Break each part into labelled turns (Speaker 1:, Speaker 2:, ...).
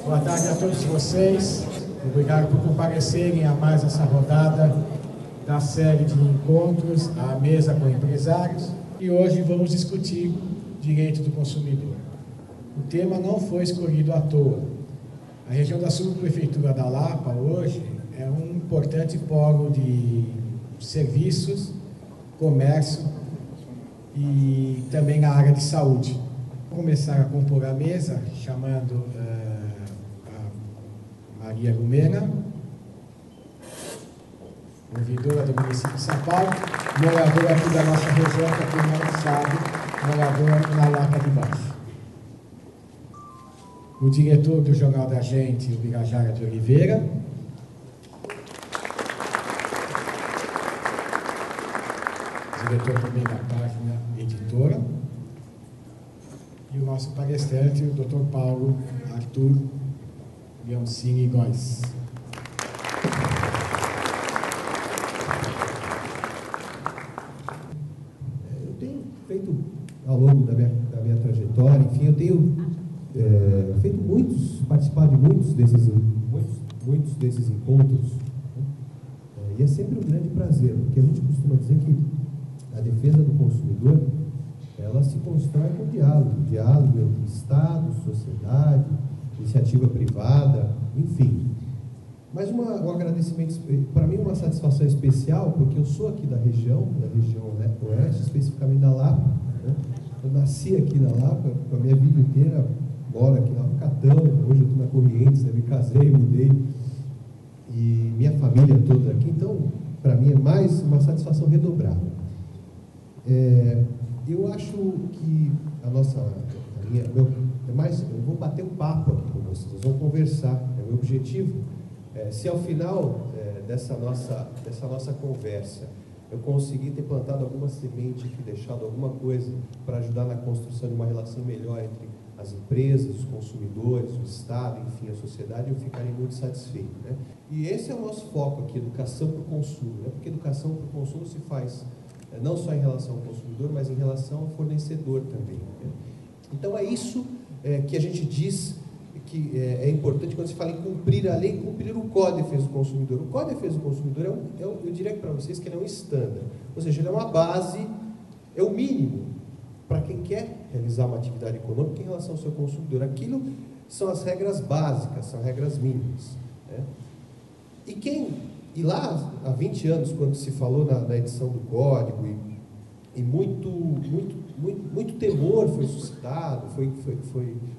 Speaker 1: Boa tarde a todos vocês. Obrigado por comparecerem a mais essa rodada da série de encontros à mesa com empresários. E hoje vamos discutir direito do consumidor. O tema não foi escolhido à toa. A região da subprefeitura da Lapa hoje é um importante polo de serviços, comércio e também a área de saúde. Vou começar a compor a mesa chamando a Maria Lumena, ouvidora do município de São Paulo, moradora aqui da nossa região, que quem não sabe, moradora na Lapa de Baixo. O diretor do Jornal da Gente, o Birajara de Oliveira. Diretor também da página editora. E o nosso palestrante, o Dr. Paulo Arthur Leoncini Góes.
Speaker 2: Eu tenho feito, ao longo da minha trajetória, enfim, eu tenho participado de muitos desses encontros, e é sempre um grande prazer, porque a gente costuma dizer que a defesa do consumidor, ela se constrói com diálogo entre Estado, sociedade, iniciativa privada, enfim. Mas um agradecimento, para mim, uma satisfação especial, porque eu sou aqui da região oeste, especificamente da Lapa, né? Eu nasci aqui na Lapa, a minha vida inteira moro aqui na Catão, hoje eu estou na Corrientes, né? Me casei, mudei, e minha família toda aqui, então, para mim, é mais uma satisfação redobrada. Eu acho que eu vou bater um papo aqui com vocês, nós vamos conversar. O meu objetivo se ao final dessa nossa conversa eu conseguir ter plantado alguma semente aqui, deixado alguma coisa para ajudar na construção de uma relação melhor entre as empresas, os consumidores, o Estado, enfim, a sociedade, eu ficarei muito satisfeito, né? E esse é o nosso foco aqui, educação para o consumo, né? Porque educação para o consumo se faz não só em relação ao consumidor, mas em relação ao fornecedor também, né? Então é isso que a gente diz que é importante quando se fala em cumprir a lei, cumprir o Código de Defesa do Consumidor. O Código de Defesa do Consumidor eu diria para vocês que ele é um standard, ou seja, ele é uma base, é o mínimo para quem quer realizar uma atividade econômica em relação ao seu consumidor. Aquilo são as regras básicas, são regras mínimas, né? E lá, há 20 anos, quando se falou na edição do Código, e muito temor foi suscitado,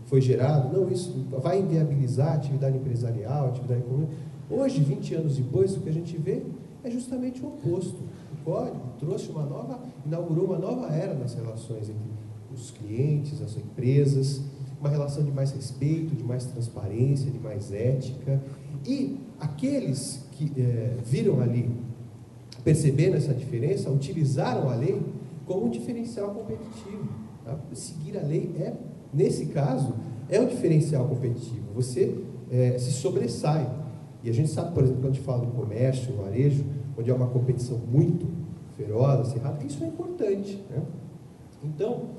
Speaker 2: foi gerado, não, isso vai inviabilizar a atividade empresarial, a atividade econômica. Hoje, 20 anos depois, o que a gente vê é justamente o oposto. O Código inaugurou uma nova era nas relações entre os clientes, as empresas, uma relação de mais respeito, de mais transparência, de mais ética. E aqueles que viram ali, perceberam essa diferença, utilizaram a lei como um diferencial competitivo. Tá? Seguir a lei nesse caso, é um diferencial competitivo. Você se sobressai. E a gente sabe, por exemplo, quando a gente fala do comércio, do varejo, onde há uma competição muito feroz, acirrada, isso é importante, né? Então,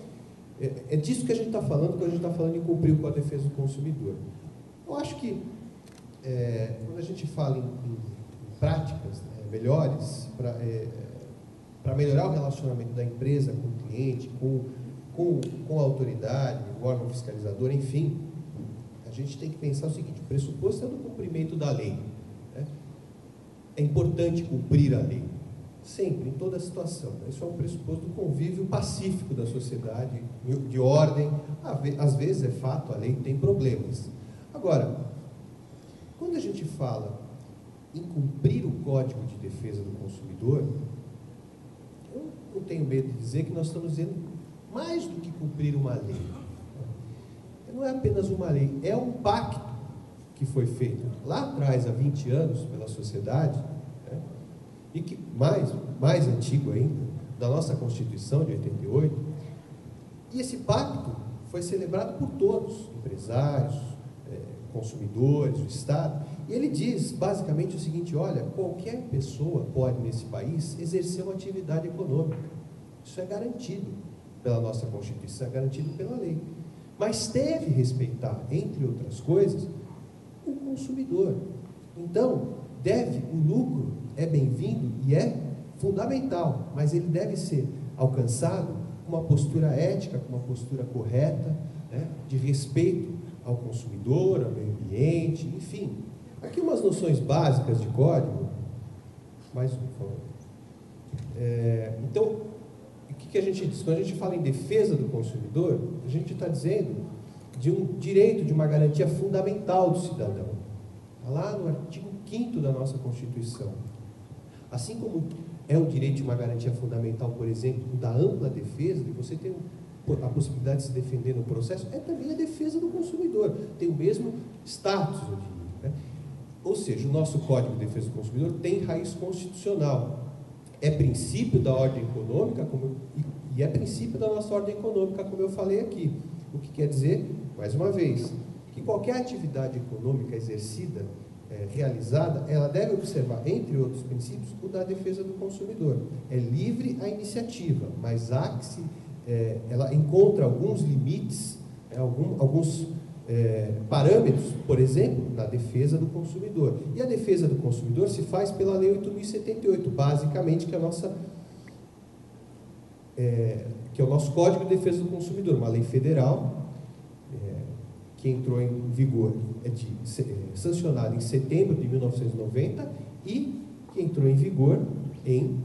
Speaker 2: é disso que a gente está falando quando a gente está falando em cumprir o Código de Defesa do Consumidor. Eu acho que, quando a gente fala em práticas melhores, para melhorar o relacionamento da empresa com o cliente, com a autoridade, o órgão fiscalizador, enfim, a gente tem que pensar o seguinte: o pressuposto é do cumprimento da lei, né? É importante cumprir a lei, sempre, em toda situação. Isso é um pressuposto do convívio pacífico da sociedade, de ordem. Às vezes, é fato, a lei tem problemas. Agora, quando a gente fala em cumprir o Código de Defesa do Consumidor, eu não tenho medo de dizer que nós estamos dizendo mais do que cumprir uma lei. Não é apenas uma lei, é um pacto que foi feito lá atrás, há 20 anos, pela sociedade, né? E que mais antigo ainda, da nossa Constituição de 88, e esse pacto foi celebrado por todos, empresários, consumidores, o Estado, e ele diz basicamente o seguinte: olha, qualquer pessoa pode nesse país exercer uma atividade econômica, isso é garantido pela nossa Constituição, é garantido pela lei. Mas deve respeitar, entre outras coisas, o consumidor. Então, o lucro é bem-vindo e é fundamental, mas ele deve ser alcançado com uma postura ética, com uma postura correta, né, de respeito ao consumidor, ao meio ambiente, enfim. Aqui umas noções básicas de código. Mais um, por favor. Então, o que a gente diz? Quando a gente fala em defesa do consumidor, a gente está dizendo de um direito, de uma garantia fundamental do cidadão. Está lá no artigo 5º da nossa Constituição. Assim como é o direito de uma garantia fundamental, por exemplo, da ampla defesa, de você ter a possibilidade de se defender no processo, é também a defesa do consumidor. Tem o mesmo status, eu diria, né? Ou seja, o nosso Código de Defesa do Consumidor tem raiz constitucional. É princípio da ordem econômica e é princípio da nossa ordem econômica, como eu falei aqui. O que quer dizer, mais uma vez, que qualquer atividade econômica exercida, realizada, ela deve observar, entre outros princípios, o da defesa do consumidor. É livre a iniciativa, mas há que ela encontra alguns limites, alguns parâmetros, por exemplo, na defesa do consumidor. E a defesa do consumidor se faz pela Lei 8.078, basicamente, que é o nosso Código de Defesa do Consumidor, uma lei federal que entrou em vigor, sancionada em setembro de 1990 e que entrou em vigor em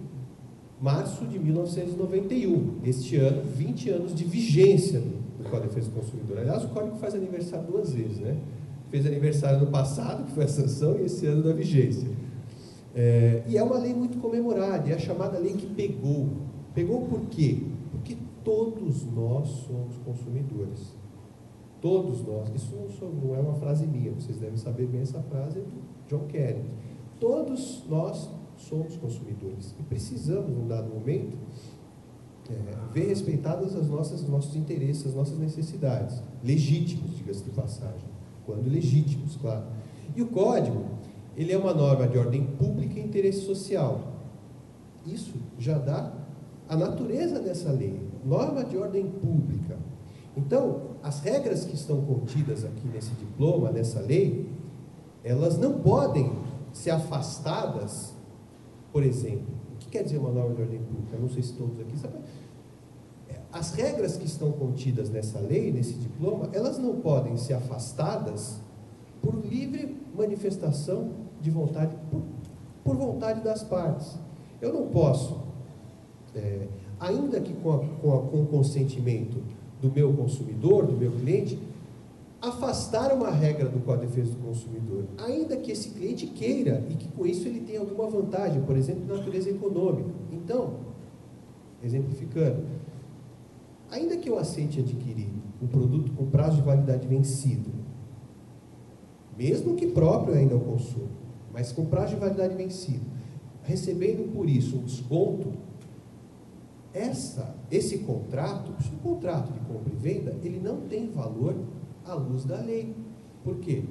Speaker 2: março de 1991. Este ano, 20 anos de vigência do Código de Defesa do Consumidor. Aliás, o Código faz aniversário 2 vezes, né? Fez aniversário no passado, que foi a sanção, e esse ano da vigência. E é uma lei muito comemorada, é a chamada lei que pegou. Pegou por quê? Porque todos nós somos consumidores. Todos nós. Isso não é uma frase minha, vocês devem saber bem essa frase do John Kerry. Todos nós somos consumidores e precisamos, num dado momento, ver respeitadas os nossos interesses, as nossas necessidades, legítimos, diga-se de passagem, quando legítimos, claro. E o Código, ele é uma norma de ordem pública e interesse social. Isso já dá a natureza dessa lei, norma de ordem pública. Então, as regras que estão contidas aqui nesse diploma, nessa lei, elas não podem ser afastadas. Por exemplo, o que quer dizer uma norma de ordem pública? Eu não sei se todos aqui sabem. As regras que estão contidas nessa lei, nesse diploma, elas não podem ser afastadas por livre manifestação de vontade, por vontade das partes. Eu não posso, ainda que com o consentimento do meu consumidor, do meu cliente, afastar uma regra do Código de Defesa do Consumidor, ainda que esse cliente queira e que com isso ele tenha alguma vantagem, por exemplo, de natureza econômica. Então, exemplificando, ainda que eu aceite adquirir um produto com prazo de validade vencido, mesmo que próprio ainda ao consumo, mas com prazo de validade vencido, recebendo por isso um desconto, esse contrato de compra e venda, ele não tem valor à luz da lei. Por quê?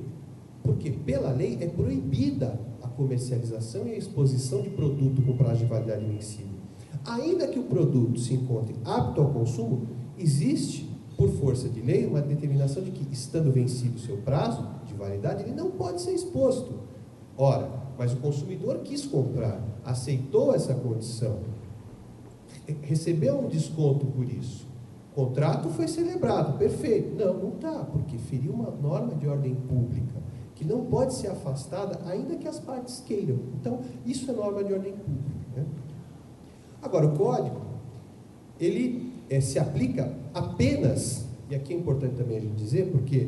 Speaker 2: Porque pela lei é proibida a comercialização e a exposição de produto com prazo de validade vencido. Ainda que o produto se encontre apto ao consumo, existe, por força de lei, uma determinação de que, estando vencido o seu prazo de validade, ele não pode ser exposto. Ora, mas o consumidor quis comprar, aceitou essa condição, recebeu um desconto por isso. O contrato foi celebrado, perfeito. Não está, porque feriu uma norma de ordem pública, que não pode ser afastada, ainda que as partes queiram. Então, isso é norma de ordem pública, né? Agora, o Código, ele se aplica apenas, e aqui é importante também a gente dizer, porque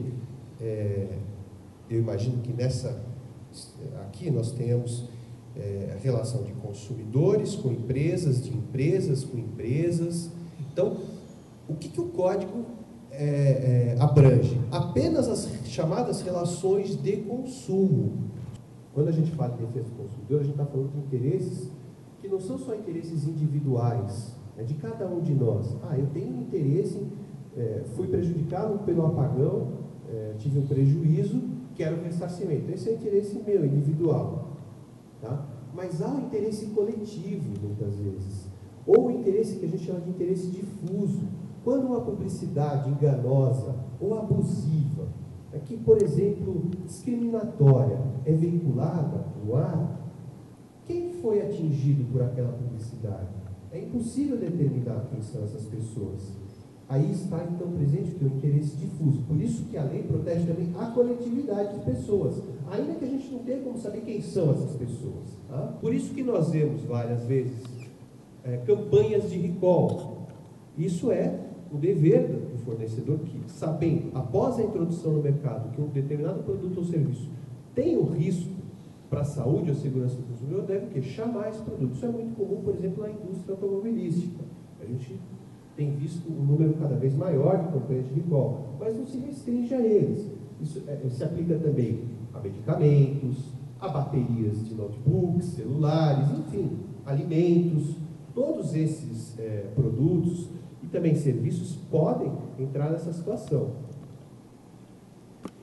Speaker 2: eu imagino que aqui nós tenhamos a relação de consumidores com empresas, de empresas com empresas. Então, o que o Código abrange? Apenas as chamadas relações de consumo. Quando a gente fala de defesa do consumidor, a gente está falando de interesses que não são só interesses individuais, de cada um de nós. Eu tenho um interesse, fui prejudicado pelo apagão, tive um prejuízo, quero ressarcimento. Esse é o interesse meu, individual. Tá? Mas há o interesse coletivo, muitas vezes, ou o interesse que a gente chama de interesse difuso, Quando uma publicidade enganosa ou abusiva, que, por exemplo, discriminatória, é veiculada no ar, quem foi atingido por aquela publicidade? É impossível determinar quem são essas pessoas. Aí está, então, presente o interesse difuso. Por isso que a lei protege também a coletividade de pessoas, ainda que a gente não tenha como saber quem são essas pessoas. Tá? Por isso que nós vemos várias vezes campanhas de recall. Isso é o dever do fornecedor que, sabendo, após a introdução no mercado, que um determinado produto ou serviço tem um risco para a saúde ou segurança do consumidor, deve chamar esse produto. Isso é muito comum, por exemplo, na indústria automobilística. A gente tem visto um número cada vez maior de campanhas de recall, mas não se restringe a eles. Isso se aplica também a medicamentos, a baterias de notebooks, celulares, enfim, alimentos. Todos esses produtos e também serviços podem entrar nessa situação.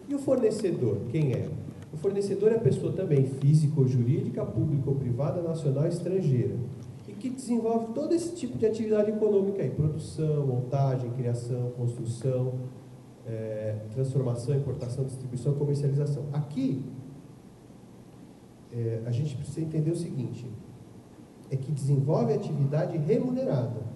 Speaker 2: E o fornecedor, quem é? O fornecedor é a pessoa também física ou jurídica, pública ou privada, nacional ou estrangeira, e que desenvolve todo esse tipo de atividade econômica aí, produção, montagem, criação, construção, transformação, importação, distribuição, comercialização. Aqui, a gente precisa entender o seguinte, é que desenvolve atividade remunerada.